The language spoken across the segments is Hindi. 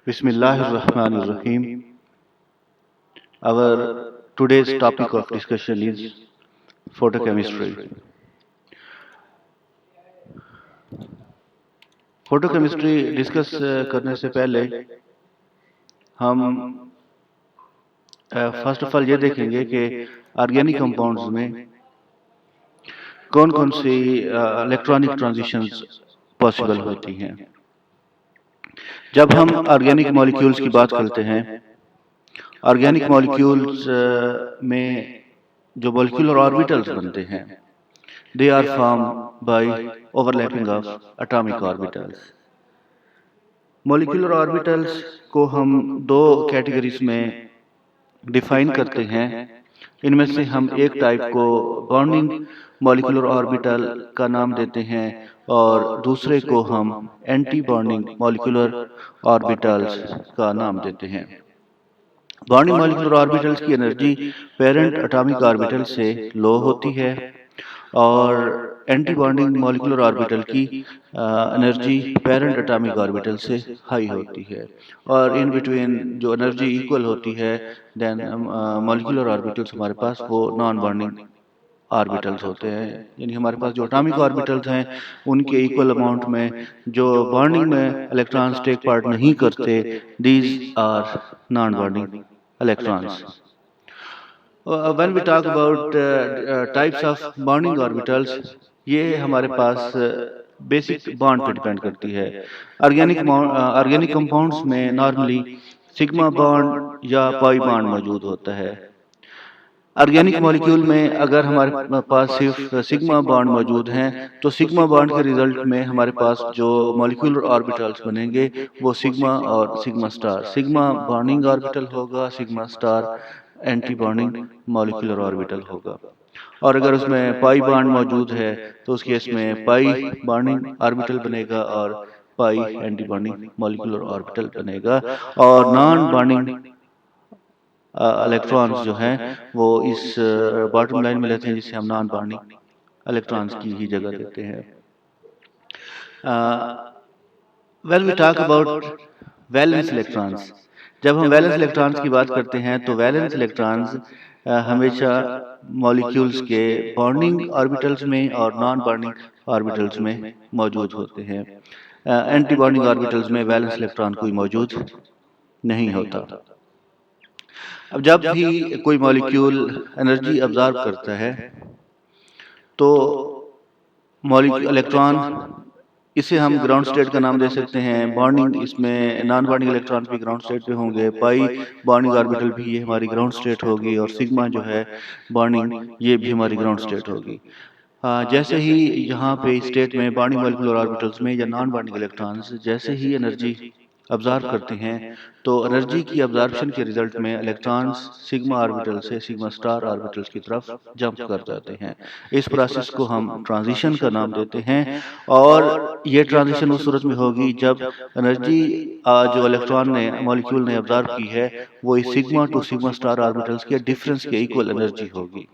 Bismillahirrahmanirrahim. Our today's topic of discussion is photochemistry. Photochemistry discuss करने से पहले हम फर्स्ट ऑफ ऑल ये देखेंगे कि ऑर्गेनिक कंपाउंड्स में कौन कौन सी इलेक्ट्रॉनिक ट्रांजिशंस पॉसिबल होती हैं। जब हम ऑर्गेनिक मॉलिक्यूल्स की बात करते हैं, ऑर्गेनिक मॉलिक्यूल्स में जो मॉलिक्यूलर ऑर्बिटल्स बनते हैं, they are formed by overlapping of atomic orbitals. Molecular orbitals को हम दो कैटेगरीज में डिफाइन करते हैं। इनमें से हम एक टाइप को बॉन्डिंग मॉलिक्यूलर ऑर्बिटल का नाम देते हैं और दूसरे को हम एंटी बॉन्डिंग मॉलिक्यूलर ऑर्बिटल्स का नाम देते हैं। बॉन्डिंग मॉलिक्यूलर ऑर्बिटल्स की एनर्जी पेरेंट एटॉमिक ऑर्बिटल से लो होती है और एंटी बॉन्डिंग मॉलिक्यूलर ऑर्बिटल की एनर्जी पेरेंट एटॉमिक ऑर्बिटल से हाई होती है, और इन बिटवीन जो एनर्जी इक्वल होती है देन मॉलिक्यूलर ऑर्बिटल्स हमारे पास वो नॉन बॉन्डिंग ऑर्बिटल्स होते हैं। यानी हमारे पास जो एटॉमिक ऑर्बिटल्स हैं उनके इक्वल अमाउंट में जो बॉन्डिंग में इलेक्ट्रॉन्स टेक पार्ट नहीं करते, these are non bonding electrons. When we talk about types of bonding orbitals, ये हमारे पास बेसिक बॉन्ड पे डिपेंड करती है। ऑर्गेनिक कंपाउंड्स में नॉर्मली सिग्मा बॉन्ड या पाई बॉन्ड मौजूद होता है। ऑर्गेनिक मॉलिक्यूल में अगर हमारे पास सिर्फ सिग्मा बॉन्ड मौजूद हैं तो सिग्मा बॉन्ड के रिजल्ट में हमारे पास जो मॉलिक्यूलर ऑर्बिटल्स बनेंगे वो सिग्मा और sigma star, sigma bonding orbital होगा, sigma star anti bonding molecular orbital होगा। और अगर उसमें पाई बॉन्ड मौजूद है तो उस केस में पाई बॉन्डिंग ऑर्बिटल बनेगा और पाई एंटी बॉन्डिंग मॉलिक्यूलर ऑर्बिटल बनेगा। और नॉन बॉन्डिंग इलेक्ट्रॉन्स जो हैं वो इस बॉटम लाइन में लेते हैं, जिसे हम नॉन बॉन्डिंग इलेक्ट्रॉन्स की ही जगह देते हैं। When we talk about valence electrons, जब हम वैलेंस इलेक्ट्रॉन्स की बात करते हैं तो वैलेंस इलेक्ट्रॉन्स हमेशा मॉलिक्यूल्स के बॉन्डिंग ऑर्बिटल्स में और नॉन बॉन्डिंग ऑर्बिटल्स में मौजूद होते हैं। एंटी बॉन्डिंग ऑर्बिटल्स में वैलेंस इलेक्ट्रॉन कोई मौजूद नहीं होता। अब जब भी कोई मॉलिक्यूल एनर्जी अब्जॉर्ब करता है तो मॉलिक्यूल इलेक्ट्रॉन, इसे हम ग्राउंड स्टेट का नाम दे सकते हैं। बॉन्डिंग इसमें नॉन बॉन्डिंग इलेक्ट्रॉन भी ग्राउंड स्टेट पे होंगे, पाई बॉन्डिंग ऑर्बिटल भी ये हमारी ग्राउंड स्टेट होगी, और सिग्मा जो है बॉन्डिंग ये भी हमारी ग्राउंड स्टेट होगी। जैसे ही यहाँ पे स्टेट में बॉन्डिंग मॉलिक्यूलर ऑर्बिटल्स में या नॉन बॉन्डिंग इलेक्ट्रॉन्स जैसे ही एनर्जी अब्जॉर्ब करते हैं तो एनर्जी की अब्जॉर्प्शन के रिजल्ट में इलेक्ट्रॉन्स सिग्मा ऑर्बिटल से सिग्मा स्टार ऑर्बिटल्स की तरफ जंप कर जाते हैं। इस प्रोसेस को हम ट्रांजिशन का नाम देते हैं, और ये ट्रांजिशन उस सूरत में होगी जब एनर्जी जो इलेक्ट्रॉन ने मॉलिक्यूल ने अब्जॉर्ब की है वो इस sigma to sigma star orbitals के डिफरेंस के इक्वल एनर्जी होगी।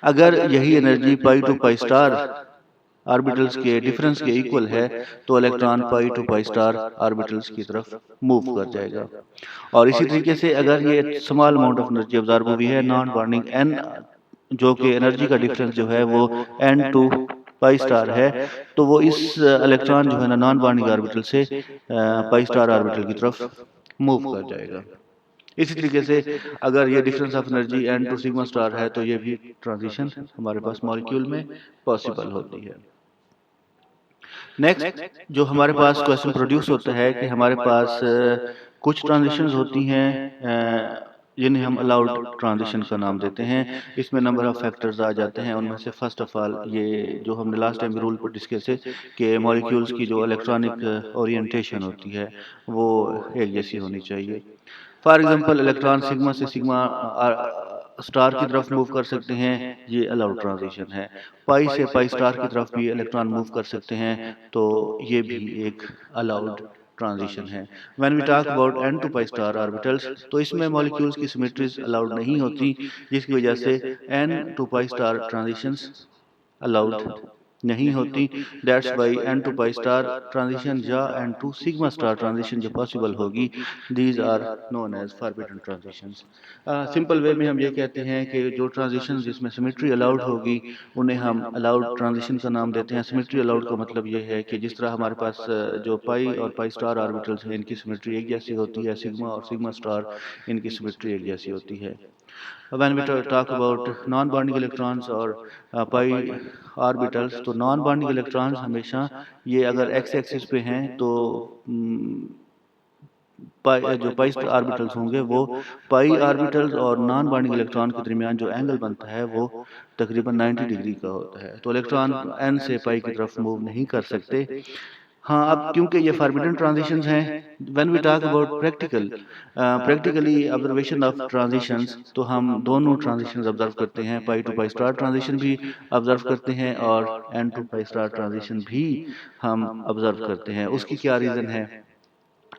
अगर यही energy pi to pi star orbitals के डिफरेंस के इक्वल है तो electron pi to pi star orbitals की तरफ मूव कर जाएगा। और इसी तरीके से अगर ये small amount of energy absorb हुई है नॉन बॉन्डिंग एन, जो कि एनर्जी का डिफरेंस जो है वो एन टू पाई स्टार है, तो वो इस इलेक्ट्रॉन जो है ना नॉन बॉन्डिंग ऑर्बिटल से पाई स्टार ऑर्बिटल की तरफ मूव कर जाएगा। इसी तरीके से अगर ये difference of energy n to sigma star है तो ये भी ट्रांजिशन हमारे पास मॉलिक्यूल में पॉसिबल होती है। नेक्स्ट जो हमारे पास क्वेश्चन प्रोड्यूस होता है कि हमारे पास कुछ ट्रांजिशंस होती हैं जिन्हें हम अलाउड ट्रांजिशन का नाम देते हैं। इसमें नंबर ऑफ फैक्टर्स आ जाते हैं। उनमें से फर्स्ट ऑफ ऑल ये जो हमने लास्ट टाइम रूल पर डिस्कस है कि मॉलिक्यूल्स की जो इलेक्ट्रॉनिक ओरिएंटेशन होती है वो एक जैसी होनी चाहिए। फॉर एग्जांपल इलेक्ट्रॉन सिग्मा से सिग्मा स्टार की तरफ मूव कर सकते हैं, ये अलाउड ट्रांजिशन है। पाई से पाई स्टार की तरफ भी इलेक्ट्रॉन मूव कर सकते हैं, तो ये भी एक अलाउड ट्रांजिशन है। When we talk about n to pi star orbitals तो इसमें मॉलिक्यूल्स की सिमेट्रीज अलाउड नहीं होती, जिसकी वजह से N to pi star transitions allowed नहीं होती। That's why N to pi star transition या N to sigma star transition जो पॉसिबल होगी, these are known as forbidden transitions. Simple way में हम ये कहते हैं कि जो ट्रांजिशन जिसमें सिमेट्री अलाउड होगी उन्हें हम अलाउड ट्रांजिशन का नाम देते हैं। सिमेट्री अलाउड का मतलब ये है कि जिस तरह हमारे पास जो पाई और पाई स्टार ऑर्बिटल्स हैं इनकी सिमेट्री एक जैसी होती है, सिग्मा और सिग्मा स्टार इनकी सिमेट्री एक जैसी होती है। When we talk about non-bonding electrons और pi orbitals, तो non-bonding electrons हमेशा ये अगर x एक्सिस पे हैं तो जो पाई ऑर्बिटल्स होंगे वो पाई ऑर्बिटल्स और नॉन बॉन्डिंग इलेक्ट्रॉन के दरमियान जो एंगल बनता है वो तकरीबन 90 डिग्री का होता है। तो इलेक्ट्रॉन n से पाई की तरफ मूव नहीं कर सकते। हाँ, अब क्योंकि ये फॉरबिडन ट्रांजिशंस हैं, when we talk about practically observation of transitions, तो हम दोनों ट्रांजिशंस ऑब्जर्व करते हैं। Pi to pi star transition भी ऑब्जर्व करते हैं और n to pi star transition भी हम ऑब्जर्व करते हैं। उसकी क्या रीज़न है?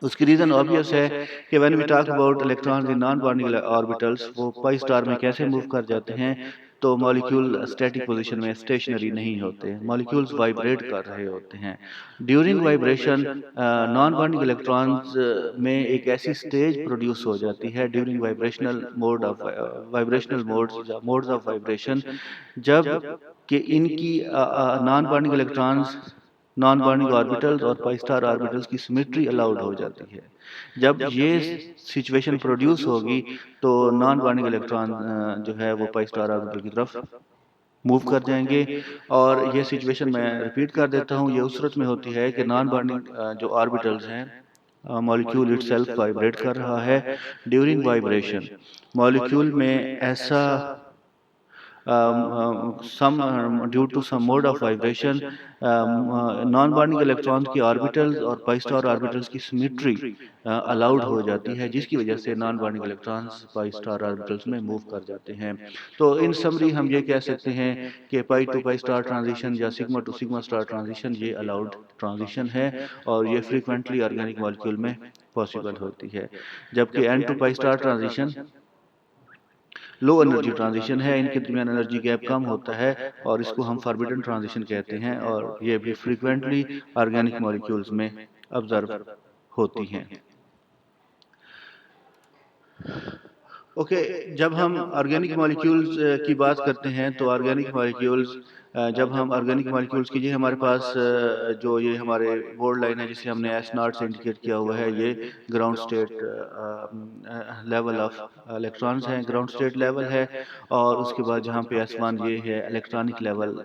उसकी रीज़न ऑब्वियस है कि when we talk about electrons in non bonding orbitals, वो पाई स्टार में कैसे मूव कर जाते हैं, तो मॉलिक्यूल स्टैटिक पोजीशन में स्टेशनरी नहीं होते, मॉलिक्यूल्स वाइब्रेट कर रहे होते हैं। During vibration non bonding electrons में एक ऐसी स्टेज प्रोड्यूस हो जाती है ड्यूरिंग वाइब्रेशनल मोड्स या मोड्स ऑफ वाइब्रेशन, जब कि इनकी non bonding electrons, non bonding orbitals और पाई स्टार ऑर्बिटल्स की सिमेट्री अलाउड हो जाती है। जब ये सिचुएशन प्रोड्यूस होगी तो नॉन बॉन्डिंग इलेक्ट्रॉन जो है वो पाई स्टार ऑर्बिटल की तरफ मूव कर जाएंगे। और ये सिचुएशन मैं रिपीट कर देता हूँ, ये उस सूरत में होती है कि नॉन बॉन्डिंग जो ऑर्बिटल्स हैं, मॉलिक्यूल इटसेल्फ वाइब्रेट कर रहा है। ड्यूरिंग वाइब्रेशन मॉलिक्यूल में ऐसा due to some mode of vibration, non bonding electrons की ऑर्बिटल्स और पाई स्टार ऑर्बिटल्स की सिमेट्री अलाउड हो जाती है, जिसकी वजह से नॉन बॉन्डिंग इलेक्ट्रॉन्स पाई स्टार ऑर्बिटल्स में मूव कर जाते हैं। तो इन समरी हम ये कह सकते हैं कि pi to pi star transition या sigma to sigma star transition ये अलाउड ट्रांजिशन है और ये फ्रीक्वेंटली ऑर्गेनिक मॉलिक्यूल में पॉसिबल होती है। जबकि n to pi star transition low energy transition है, इनके दरमियान एनर्जी गैप कम होता है और इसको हम फॉरबिडन ट्रांजिशन कहते हैं और ये भी फ्रीक्वेंटली ऑर्गेनिक मॉलिक्यूल्स में ऑब्जर्व होती हैं। ओके, जब हम ऑर्गेनिक मॉलिक्यूल्स की बात करते हैं तो ऑर्गेनिक मॉलिक्यूल्स, जब हम ऑर्गेनिक मॉलिक्यूल्स की, ये हमारे पास जो ये हमारे बोर्ड लाइन है जिसे हमने एस नॉट से इंडिकेट किया हुआ है, ये ground state level of electrons हैं, ग्राउंड स्टेट लेवल है। और उसके बाद जहाँ पे S1 ये है electronic level,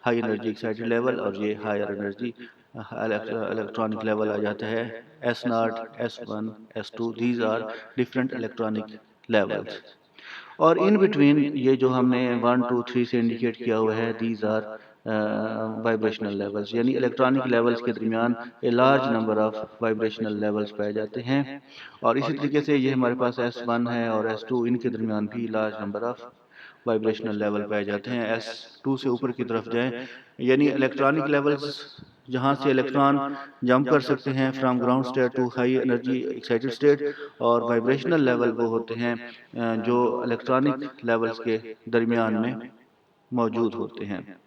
high energy excited level, और ये हायर एनर्जी इलेक्ट्रॉनिक लेवल आ जाता है। S naught, S1, S2, these are different electronic levels. और इन बिटवीन ये जो हमने 1 2 3 से इंडिकेट किया हुआ है, दीज आर वाइब्रेशनल लेवल्स, यानी इलेक्ट्रॉनिक लेवल्स के दरमियान a large number of vibrational levels पाए जाते हैं। और इसी तरीके से ये हमारे पास S1 है और S2, इनके दरमियान भी large number of vibrational level पाए जाते हैं। S2 से ऊपर की तरफ जाएं, यानी इलेक्ट्रॉनिक लेवल्स जहाँ से इलेक्ट्रॉन जंप कर सकते हैं from ground state to high energy excited state, और वाइब्रेशनल लेवल वो होते हैं जो इलेक्ट्रॉनिक लेवल्स के दरमियान में मौजूद होते हैं।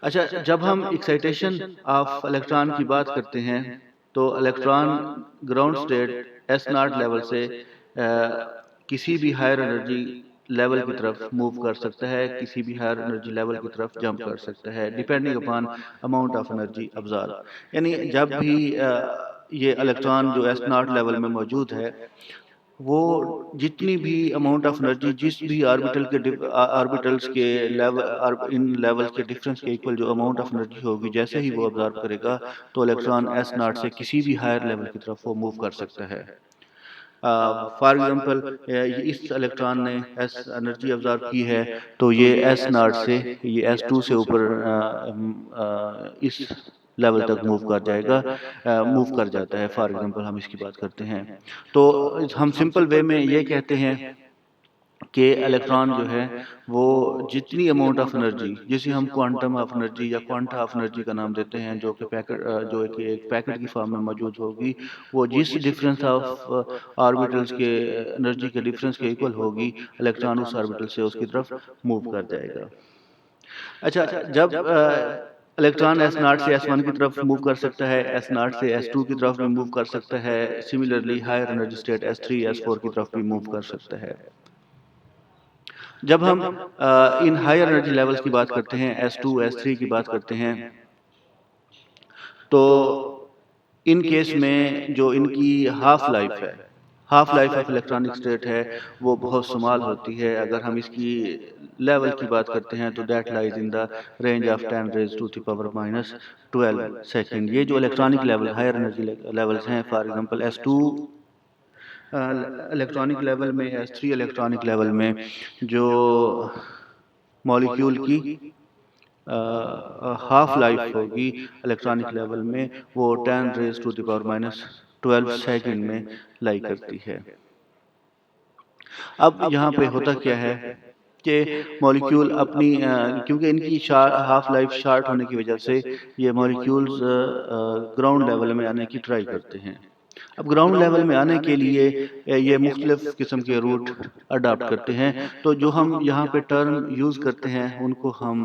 अच्छा, जब हम एक्साइटेशन ऑफ इलेक्ट्रॉन की बात करते हैं तो electron ground state S not level से किसी भी हायर एनर्जी लेवल की तरफ मूव कर सकता है, किसी भी हायर एनर्जी लेवल की तरफ जंप कर सकता है, depending upon amount of energy observe. यानी जब भी ये इलेक्ट्रॉन जो एस नॉट लेवल में मौजूद है, वो जितनी भी अमाउंट ऑफ एनर्जी जिस भी ऑर्बिटल्स के लेवल, इन लेवल्स के डिफरेंस के इक्वल जो अमाउंट ऑफ एनर्जी होगी, जैसे ही वो ऑब्जर्व करेगा तो इलेक्ट्रॉन एस नॉट से किसी भी हायर लेवल की तरफ वो मूव कर सकता है। फॉर एग्जांपल, इस इलेक्ट्रॉन ने एस एनर्जी ऑब्जर्व की है तो ये एस नॉट से ये S2 से ऊपर इस लेवल तक मूव कर जाएगा, मूव कर जाता है। फॉर एग्जांपल हम इसकी बात करते हैं तो हम सिंपल वे में ये कहते हैं कि इलेक्ट्रॉन जो है वो जितनी अमाउंट ऑफ एनर्जी, जिसे हम क्वांटम ऑफ एनर्जी या क्वांटा ऑफ एनर्जी का नाम देते हैं, जो कि पैकेट जो कि एक पैकेट की फॉर्म में मौजूद होगी, वो जिस डिफरेंस ऑफ ऑर्बिटल्स के एनर्जी के डिफरेंस के इक्वल होगी, इलेक्ट्रॉन उस ऑर्बिटल से उसकी तरफ मूव कर जाएगा। अच्छा, जब इलेक्ट्रॉन एस नॉट से एस वन की तरफ मूव कर सकता है, एस नॉट से एस टू की तरफ भी मूव कर सकता है, similarly higher energy state S three S four की तरफ भी मूव कर सकता है। जब हम इन हायर एनर्जी लेवल्स की बात करते हैं, एस टू एस थ्री की बात करते हैं, तो इन केस में जो इनकी हाफ लाइफ है, half life of electronic state है, वो बहुत स्मॉल होती है। अगर हम इसकी लेवल की बात करते हैं तो that lies in the range of 10 raise to the power minus 12 second. ये जो electronic level higher energy levels हैं, for example S two electronic level में, एस थ्री इलेक्ट्रॉनिक लेवल में जो मॉलिक्यूल की हाफ लाइफ होगी इलेक्ट्रॉनिक लेवल में, वो 10 raise to the power minus 12 second में लाई करती है। अब यहाँ पे होता क्या है कि मॉलिक्यूल अपनी क्योंकि इनकी हाफ लाइफ शार्ट होने की वजह से ये मॉलिक्यूल्स ग्राउंड लेवल में आने की ट्राई करते हैं। अब ग्राउंड लेवल में आने के लिए ये मुख्तलिफ किस्म के रूट अडाप्ट करते हैं। तो जो हम यहाँ पे टर्म यूज़ करते हैं उनको हम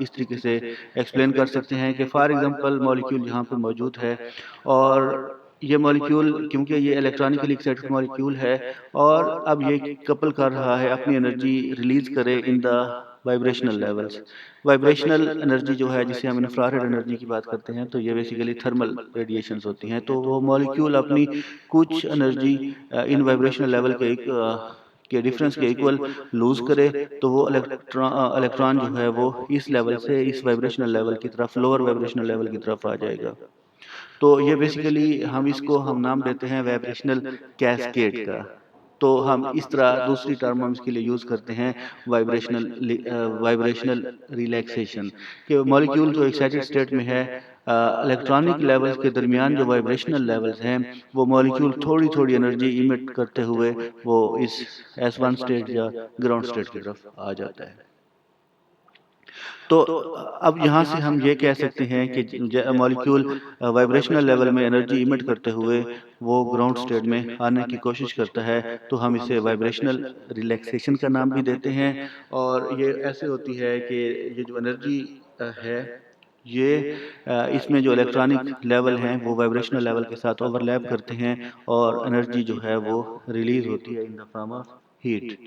इस तरीके से एक्सप्लेन कर सकते हैं कि फॉर एग्जांपल मॉलिक्यूल यहाँ पे मौजूद है, और ये मॉलिक्यूल क्योंकि ये इलेक्ट्रॉनिकली एक्साइटेड मॉलिक्यूल है, और अब ये कपल कर रहा है, अपनी एनर्जी रिलीज करे in the vibrational levels. Vibrational energy जो है, जिसे हम इंफ्रारेड एनर्जी की बात करते हैं, तो ये बेसिकली थर्मल रेडिएशंस होती हैं। तो वो मॉलिक्यूल अपनी कुछ एनर्जी इन वाइब्रेशनल लेवल के डिफरेंस के इक्वल लूज करे, तो वो इलेक्ट्रॉन जो है वो इस लेवल से इस वाइब्रेशनल लेवल की तरफ, लोअर वाइब्रेशनल लेवल की तरफ आ जाएगा। तो ये बेसिकली हम नाम देते हैं वाइब्रेशनल कैस्केड का। तो हम इस तरह दूसरी टर्म हम इसके लिए यूज करते हैं, वाइब्रेशनल रिलैक्सेशन, कि मॉलिक्यूल जो एक्साइटेड स्टेट में है, इलेक्ट्रॉनिक लेवल्स के दरमियान जो वाइब्रेशनल लेवल्स हैं, वो मॉलिक्यूल थोड़ी थोड़ी एनर्जी इमिट करते हुए वो इस एस वन स्टेट या ग्राउंड स्टेट की तरफ आ जाता है। तो अब यहाँ से हम ये कह सकते हैं कि मॉलिक्यूल वाइब्रेशनल लेवल में एनर्जी इमिट करते हुए वो ग्राउंड स्टेट में आने की कोशिश करता है, तो हम इसे वाइब्रेशनल रिलैक्सेशन का नाम भी देते हैं। और ये ऐसे होती है कि ये जो एनर्जी है, ये इसमें जो इलेक्ट्रॉनिक लेवल हैं वो वाइब्रेशनल लेवल के साथ ओवरलैप करते हैं, और एनर्जी जो है वो रिलीज होती है in the form of heat,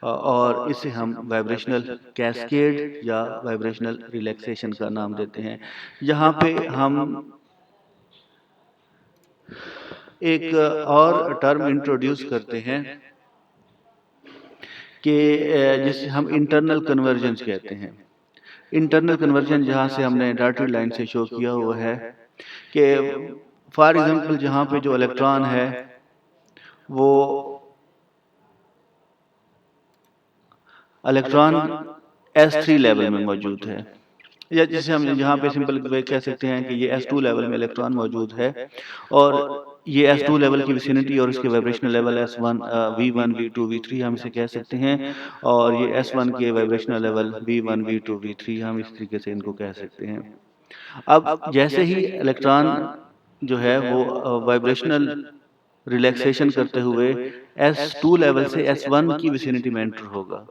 और इसे हम वाइब्रेशनल कैस्केड या वाइब्रेशनल रिलैक्सेशन का नाम देते हैं। यहाँ पे हम एक और टर्म इंट्रोड्यूस करते हैं कि जिसे हम इंटरनल कन्वर्जेंस कहते हैं। इंटरनल कन्वर्जन जहाँ से हमने डॉटेड लाइन से शो किया हुआ है कि फॉर एग्जांपल जहाँ पे जो इलेक्ट्रॉन है वो इलेक्ट्रॉन S3 लेवल में मौजूद है, या जिसे हम यहाँ पे सिंपल वे कह सकते हैं कि ये S2 लेवल में इलेक्ट्रॉन मौजूद है, और ये S2 लेवल की विसिनिटी और इसके vibrational level S1 V1 V2 V3 हम इसे कह सकते हैं, और ये S1 के vibrational level V1 V2 V3 हम इस तरीके से इनको कह सकते हैं। अब जैसे ही इलेक्ट्रॉन जो है वो वाइब्रेशनल रिलैक्सेशन करते हुए S2 लेवल से S1 की विसिनिटी में एंटर होगा,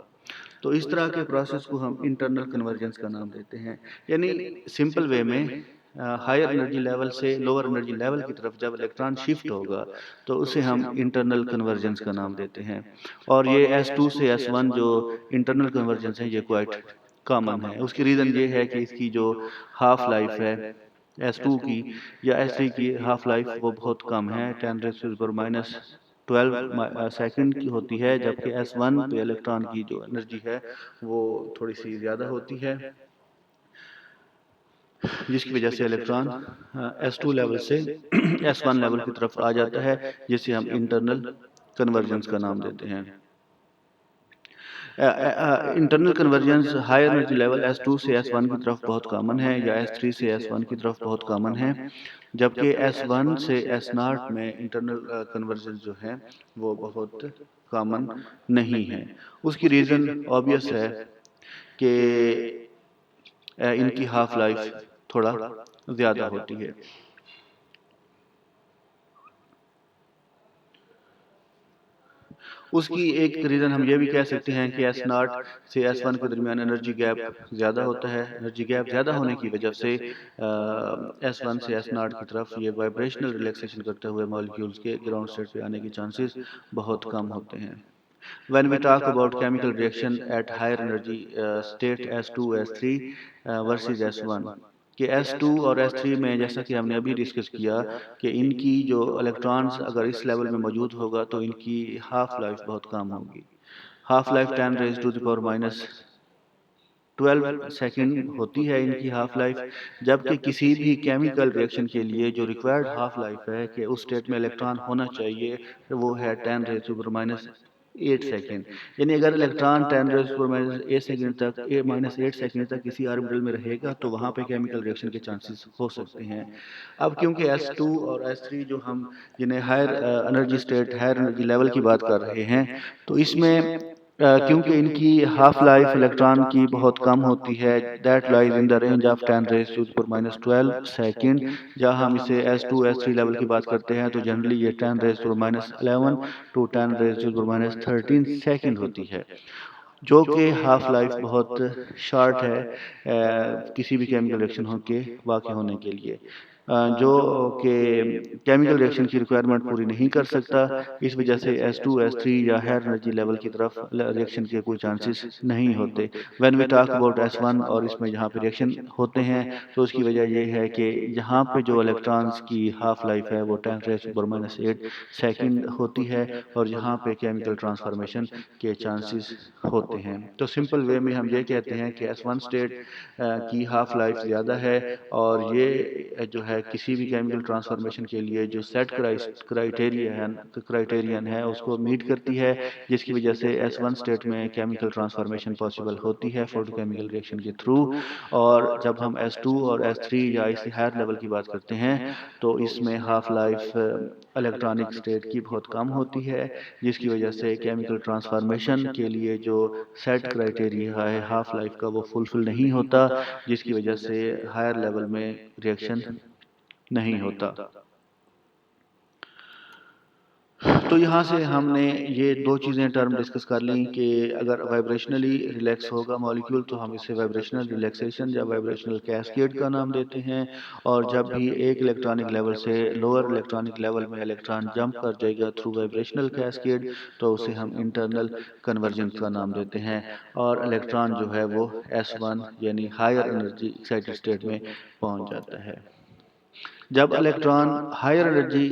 तो इस तरह के प्रोसेस को हम इंटरनल कन्वर्जेंस का नाम देते हैं। यानी सिंपल वे में हायर एनर्जी लेवल से लोअर एनर्जी लेवल की तरफ जब इलेक्ट्रॉन शिफ्ट होगा, तो उसे हम इंटरनल कन्वर्जेंस का नाम देते हैं। और ये S2 से S1 जो इंटरनल कन्वर्जेंस है, ये क्वाइट कॉमन है। उसकी रीज़न ये है कि इसकी जो हाफ लाइफ है S2 की या S3 की हाफ लाइफ वो बहुत कम है, 10⁻12 सेकंड की होती है, जबकि S1 पे इलेक्ट्रॉन की जो एनर्जी है वो थोड़ी सी ज़्यादा होती है, जिसकी वजह से इलेक्ट्रॉन S2 लेवल से S1 लेवल की तरफ आ जाता है, जिसे हम इंटरनल कन्वर्जेंस का नाम देते हैं। Internal convergence higher energy level S2 से S1 की तरफ बहुत कॉमन है, या S3 से S1 की तरफ बहुत कॉमन है, जबकि S1 से S0 में इंटरनल कन्वर्जेंस जो है वो बहुत कॉमन नहीं है। उसकी रीज़न ऑब्वियस है कि इनकी हाफ लाइफ थोड़ा ज़्यादा होती है। उसकी एक रीज़न हम ये भी कह सकते हैं कि एस नॉट से एस वन के दरमियान एनर्जी गैप ज़्यादा होता है। एनर्जी गैप ज़्यादा होने की वजह से एस वन से एस नॉट की तरफ ये वाइब्रेशनल रिलैक्सेशन करते हुए मॉलिक्यूल्स के ग्राउंड स्टेट पे आने की चांसेस बहुत कम होते हैं। When we talk about chemical reaction at higher energy state S2 S3 versus S1, कि S2 और S3 में जैसा कि हमने अभी डिस्कस किया कि इनकी जो इलेक्ट्रॉन्स अगर इस लेवल में मौजूद होगा तो इनकी हाफ लाइफ बहुत कम होगी। Half life 10 raise to the power minus 12 second होती है इनकी हाफ लाइफ, जबकि किसी भी केमिकल रिएक्शन के लिए जो रिक्वायर्ड हाफ लाइफ है कि उस स्टेट में इलेक्ट्रॉन होना चाहिए वो है 10 raise to power minus 8 second. यानी अगर electron 10 raise to minus 8 second तक माइनस 8 सेकेंड तक किसी ऑर्बिटल में रहेगा तो वहाँ पे केमिकल रिएक्शन के चांसेस हो सकते हैं। अब क्योंकि S2 और S3 जो हम जिन्हें higher energy state higher energy level की बात कर रहे हैं, तो इसमें क्योंकि इनकी हाफ लाइफ इलेक्ट्रॉन की बहुत कम होती है, that lies in the range of 10 raise to the minus 12 second. जहाँ हम इसे S2 S3 लेवल की बात करते हैं तो जनरली ये 10 raise to minus 11 to 10 raise to minus 13 second होती है, जो कि हाफ लाइफ बहुत शॉर्ट है किसी भी केमिकल रिएक्शन हो के वाक़ होने के लिए, जो कि केमिकल रिएक्शन की रिक्वायरमेंट पूरी नहीं कर सकता। इस वजह से S2 S3 या हायर एनर्जी लेवल की तरफ रिएक्शन के कोई चांसेस नहीं होते। When we talk about S1 और इसमें जहाँ पे रिएक्शन होते हैं तो उसकी वजह ये है कि यहाँ पे जो इलेक्ट्रॉन्स की हाफ लाइफ है वो 10 रेज़ टू माइनस 8 सेकंड होती है और यहाँ पे केमिकल ट्रांसफॉर्मेशन के चांसेस होते हैं। तो सिंपल वे में हम ये कहते हैं कि S1 स्टेट की हाफ लाइफ ज़्यादा है और ये जो है किसी भी केमिकल ट्रांसफॉर्मेशन के लिए जो सेट क्राइटेरियन है उसको मीट करती है, जिसकी वजह से S1 स्टेट में केमिकल ट्रांसफॉर्मेशन पॉसिबल होती है फोटोकेमिकल रिएक्शन के थ्रू। और जब हम S2 और S3 या इससे हायर लेवल की बात करते हैं तो इसमें हाफ लाइफ इलेक्ट्रॉनिक स्टेट की बहुत कम होती है, जिसकी वजह से केमिकल ट्रांसफॉर्मेशन के लिए जो सेट क्राइटेरिया है हाफ लाइफ का वो फुलफिल नहीं होता, जिसकी वजह से हायर लेवल में रिएक्शन नहीं होता। तो यहाँ से हमने ये दो चीज़ें टर्म डिस्कस कर ली कि अगर वाइब्रेशनली रिलैक्स होगा मॉलिक्यूल तो हम इसे वाइब्रेशनल रिलैक्सेशन या वाइब्रेशनल कैस्केड का नाम देते हैं, और जब भी एक इलेक्ट्रॉनिक लेवल से लोअर इलेक्ट्रॉनिक लेवल में इलेक्ट्रॉन जंप कर जाएगा थ्रू वाइब्रेशनल कैस्केड तो उसे हम इंटरनल कन्वर्जन का नाम देते हैं, और इलेक्ट्रॉन जो है वो S1 यानी हायर एनर्जी एक्साइटेड स्टेट में पहुँच जाता है। जब electron higher energy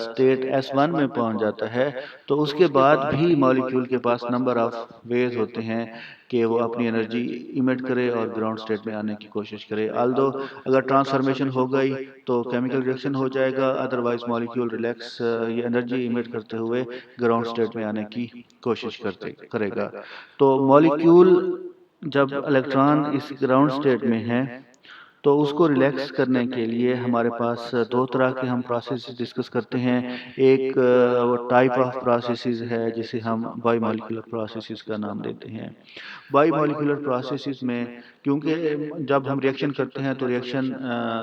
state S1 में पहुंच जाता है तो उसके बाद भी मॉलिक्यूल के पास नंबर ऑफ वेज होते हैं कि वो अपनी एनर्जी इमिट करे और ग्राउंड स्टेट में आने की कोशिश करे। आल्दो अगर ट्रांसफॉर्मेशन हो गई तो केमिकल रिएक्शन हो जाएगा, अदरवाइज मॉलिक्यूल रिलैक्स ये एनर्जी इमिट करते हुए ग्राउंड स्टेट में आने की कोशिश करते करेगा। तो मॉलिक्यूल जब इलेक्ट्रॉन इस ग्राउंड स्टेट में है तो उसको रिलैक्स करने के लिए हमारे पास दो तरह के हम प्रोसेस डिस्कस करते हैं। एक टाइप ऑफ प्रोसेसेस है जिसे हम बायोमोलिकुलर प्रोसेसेस का नाम देते हैं। बायोमोलिकुलर प्रोसेसेस में क्योंकि जब हम रिएक्शन करते हैं तो रिएक्शन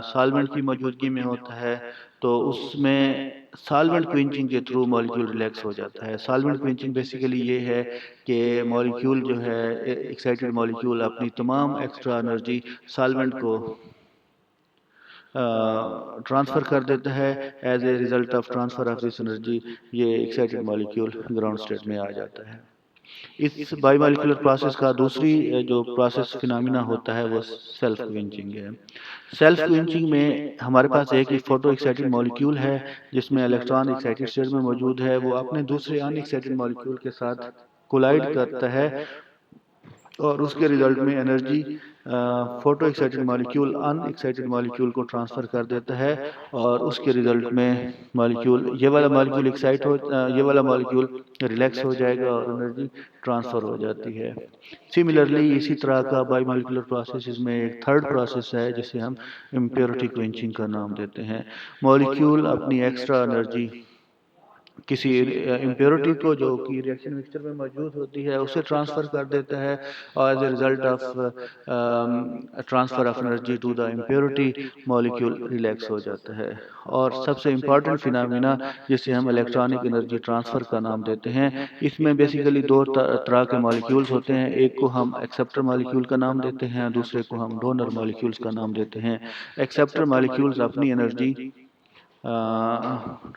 सॉल्वेंट की मौजूदगी में होता है, तो उसमें सॉल्वेंट क्विंचिंग के थ्रू मॉलिक्यूल रिलैक्स हो जाता है। सॉल्वेंट क्विंचिंग बेसिकली ये है कि मॉलिक्यूल जो है एक्साइटेड मॉलिक्यूल अपनी तमाम एक्स्ट्रा एनर्जी सॉल्वेंट को ट्रांसफ़र कर देता है। As a result of transfer of this energy ये एक्साइटेड मॉलिक्यूल ग्राउंड स्टेट में आ जाता है। इस बायोमोलिकुलर प्रोसेस का दूसरी जो प्रोसेस फिनोमिना होता है वो सेल्फ क्विंचिंग है। सेल्फ क्विंचिंग में हमारे पास एक ही फोटो एक्साइटेड मॉलिक्यूल है जिसमें इलेक्ट्रॉन एक्साइटेड स्टेट में मौजूद है, वो अपने दूसरे अनएक्साइटेड मॉलिक्यूल के साथ कोलाइड करता है और उसके रिजल्ट में energy photo excited molecule unexcited molecule को ट्रांसफ़र कर देता है और उसके रिजल्ट में मॉलिक्यूल ये वाला मॉलिक्यूल ये वाला मॉलिक्यूल रिलैक्स हो जाएगा और एनर्जी ट्रांसफ़र हो जाती है। सिमिलरली इसी तरह का बायोमोलिकुलर प्रोसेस में एक थर्ड प्रोसेस है जिसे हम इम्प्योरिटी क्वेंचिंग का नाम देते हैं। मॉलिक्यूल अपनी एक्स्ट्रा एनर्जी किसी इम्प्योरिटी को जो कि रिएक्शन मिक्सचर में मौजूद होती है उसे ट्रांसफ़र कर देता है, और as a result of transfer of energy to the impurity molecule relax हो जाता है। और सबसे इम्पॉर्टेंट फिनोमेना जिसे हम इलेक्ट्रॉनिक एनर्जी ट्रांसफ़र का नाम देते हैं, इसमें बेसिकली दो तरह के मॉलिक्यूल्स होते हैं। एक को हम एक्सेप्टर मॉलिक्यूल का नाम देते हैं, दूसरे को हम डोनर मॉलिक्यूल्स का नाम देते हैं। एक्सेप्टर मॉलिक्यूल्स अपनी एनर्जी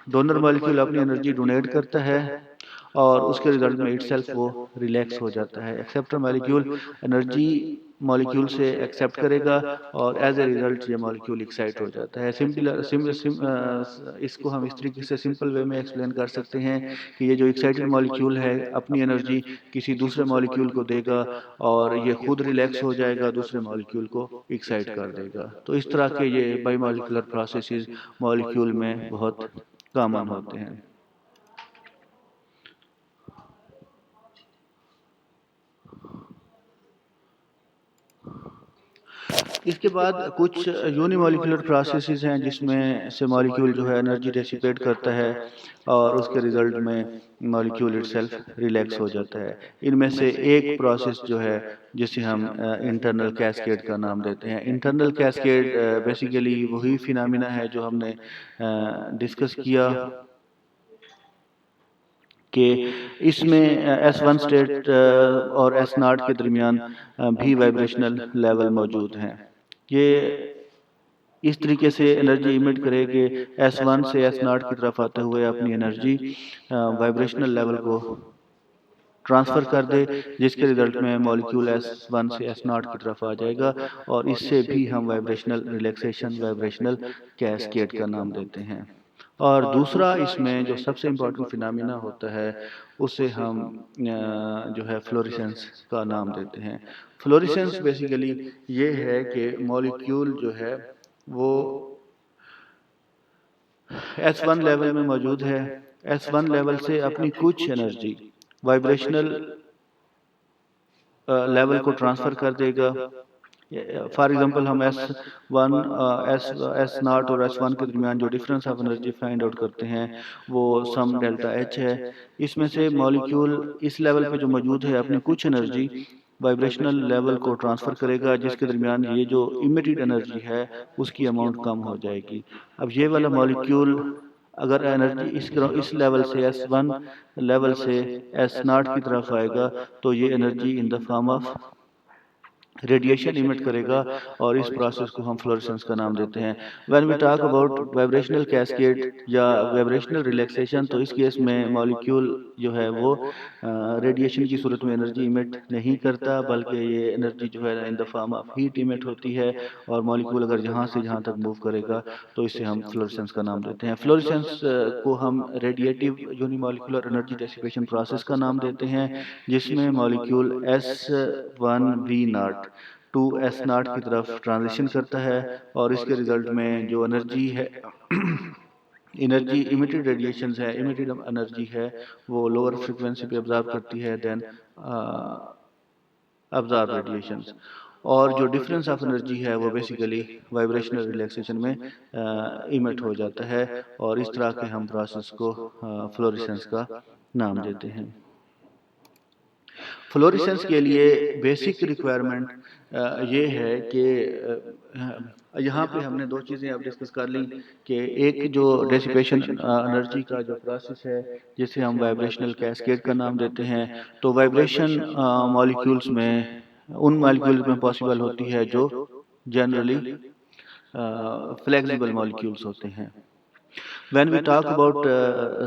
डोनर मॉलिक्यूल अपनी एनर्जी डोनेट करता है और उसके रिजल्ट में इटसेल्फ वो रिलैक्स हो जाता है। एक्सेप्टर मॉलिक्यूल एनर्जी मॉलिक्यूल से एक्सेप्ट करेगा और एज ए रिजल्ट ये मॉलिक्यूल एक्साइट हो जाता है। इसको हम इस तरीके से सिंपल वे में एक्सप्लेन कर सकते हैं कि ये जो एक्साइटेड मॉलिक्यूल है अपनी एनर्जी किसी दूसरे मॉलिक्यूल को देगा और ये खुद रिलैक्स हो जाएगा, दूसरे मॉलिक्यूल को एक्साइट कर देगा। तो इस तरह के ये बायोमॉलिक्यूलर प्रोसेसेस मॉलिक्यूल में बहुत कॉमन होते हैं। इसके बाद कुछ यूनिमॉलिक्यूलर प्रोसेसेस हैं जिसमें से मॉलिक्यूल जो है एनर्जी डिसिपेट करता है और उसके रिजल्ट में मॉलिक्यूल इटसेल्फ रिलैक्स हो जाता है। इनमें से एक प्रोसेस जो है जिसे हम इंटरनल कैस्केड का नाम देते हैं। इंटरनल कैस्केड बेसिकली वही फिनोमेना है जो हमने डिस्कस किया कि इसमें S1 स्टेट और S0 के दरमियान भी वाइब्रेशनल लेवल मौजूद हैं। ये इस तरीके से एनर्जी इमिट करे कि S1 से S0 की तरफ आते हुए अपनी एनर्जी वाइब्रेशनल लेवल को ट्रांसफ़र कर दे, जिसके रिजल्ट में मॉलिक्यूल S1 से S0 की तरफ आ जाएगा और इससे भी हम वाइब्रेशनल रिलैक्सेशन, वाइब्रेशनल कैस्केड का नाम देते हैं। और दूसरा इसमें जो सबसे इम्पोर्टेंट फिनोमेना होता है उसे हम जो है फ्लोरेसेंस का नाम देते हैं। फ्लोरेसेंस बेसिकली ये है कि मॉलिक्यूल जो है वो S1 लेवल में मौजूद है। S1 लेवल से अपनी कुछ एनर्जी वाइब्रेशनल लेवल को ट्रांसफ़र कर देगा। फॉर एग्जांपल हम एस नॉट और S1 के दरमियान जो difference of energy find out करते हैं वो सम डेल्टा H है। इसमें से मॉलिक्यूल इस लेवल पे जो मौजूद है अपनी कुछ एनर्जी वाइब्रेशनल लेवल को ट्रांसफ़र करेगा, जिसके दरमियान ये जो इमिटेड एनर्जी है उसकी अमाउंट कम हो जाएगी। अब ये वाला मॉलिक्यूल अगर एनर्जी इस लेवल से S1 लेवल से S0 की तरफ आएगा तो ये energy in the form of radiation emit करेगा और इस प्रोसेस को हम फ्लोरेसेंस का नाम देते हैं। When we talk about vibrational cascade या वाइब्रेशनल रिलैक्सेशन, तो इस केस में मॉलिक्यूल जो है वो रेडिएशन की सूरत में एनर्जी इमिट नहीं करता, बल्कि ये एनर्जी जो है in the form of heat emit होती है और मॉलिक्यूल अगर जहाँ से जहाँ तक मूव करेगा तो इसे हम फ्लोरेसेंस का नाम देते हैं। फ्लोरेसेंस को हम radiative unimolecular energy dissipation process का नाम देते हैं, जिसमें मॉलिक्यूल S1V0 टू S0 की तरफ ट्रांजिशन करता है और इसके रिजल्ट में जो एनर्जी है एनर्जी इमिटेड रेडिएशंस है, इमिटेड एनर्जी है वो लोअर फ्रिक्वेंसी पे ऑब्जर्व करती है देन ऑब्जर्व रेडिएशंस, और जो डिफरेंस ऑफ एनर्जी है वो बेसिकली वाइब्रेशनल रिलैक्सेशन में इमिट हो जाता है और इस तरह के हम प्रोसेस को फ्लोरेसेंस का नाम देते हैं। फ्लोरेसेंस के लिए बेसिक रिक्वायरमेंट ये है कि यहाँ पे हमने दो चीज़ें अब डिस्कस कर ली कि एक जो डेसिपेशन एनर्जी का जो प्रोसेस है जिसे हम वाइब्रेशनल कैस्केड का नाम देते हैं, तो वाइब्रेशन मॉलिक्यूल्स में उन मॉलिक्यूल्स में पॉसिबल होती है जो जनरली फ्लेक्सिबल मॉलिक्यूल्स होते हैं। When we talk about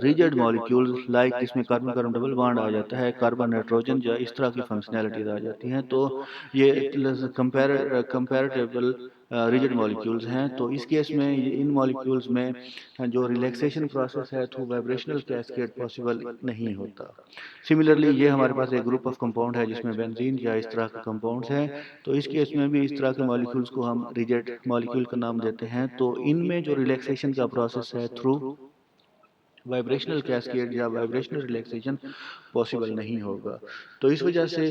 rigid molecules like इसमें कार्बन कार्बन डबल बॉन्ड आ जाता है, कार्बन नाइट्रोजन या इस तरह की फंक्शनैलिटीज आ जाती हैं, तो ये कंपैरेटिबल रिजिड मॉलिक्यूल्स हैं। तो इस केस में इन मॉलिक्यूल्स में जो रिलैक्सेशन प्रोसेस है थ्रू वाइब्रेशनल कैस्केड पॉसिबल नहीं होता। सिमिलरली ये हमारे पास एक ग्रुप ऑफ कंपाउंड है जिसमें बेंजीन या इस तरह के कंपाउंड्स हैं, तो इस केस में भी इस तरह के मॉलिक्यूल्स को हम रिजिड मॉलिक्यूल का नाम देते हैं। तो इनमें जो रिलैक्सेशन का प्रोसेस है थ्रू वाइब्रेशनल कैस्केड या वाइब्रेशनल रिलैक्सेशन पॉसिबल नहीं होगा। तो इस वजह से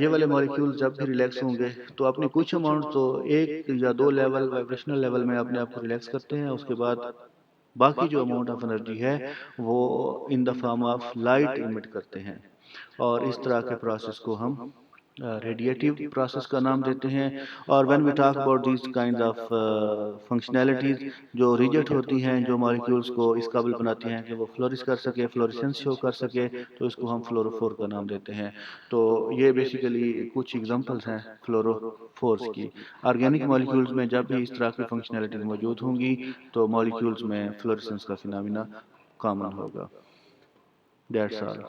ये वाले मॉलिक्यूल जब भी रिलैक्स होंगे तो अपनी कुछ अमाउंट तो एक या दो लेवल वाइब्रेशनल लेवल में अपने आप को रिलैक्स करते हैं, उसके बाद बाकी जो अमाउंट ऑफ एनर्जी है वो in the form of light emit करते हैं। और इस तरह के प्रोसेस को हम रेडिएटिव प्रोसेस का नाम देते हैं। और when we talk about these kind of functionalities, जो रिजेक्ट होती हैं, जो मॉलिक्यूल्स को इस काबिल बनाती हैं कि वो फ्लोरिश कर सके, फ्लोरेसेंस शो कर सके, तो इसको हम फ्लोरोफोर का नाम देते हैं। तो ये बेसिकली कुछ एग्जांपल्स हैं फ्लोरोफोर्स की। ऑर्गेनिक मॉलिक्यूल्स में जब भी इस तरह की फंक्शनैलिटीज मौजूद होंगी तो मॉलिक्यूल्स में फ्लोरेसेंस का फिनोमेना कॉमन होगा। That's all.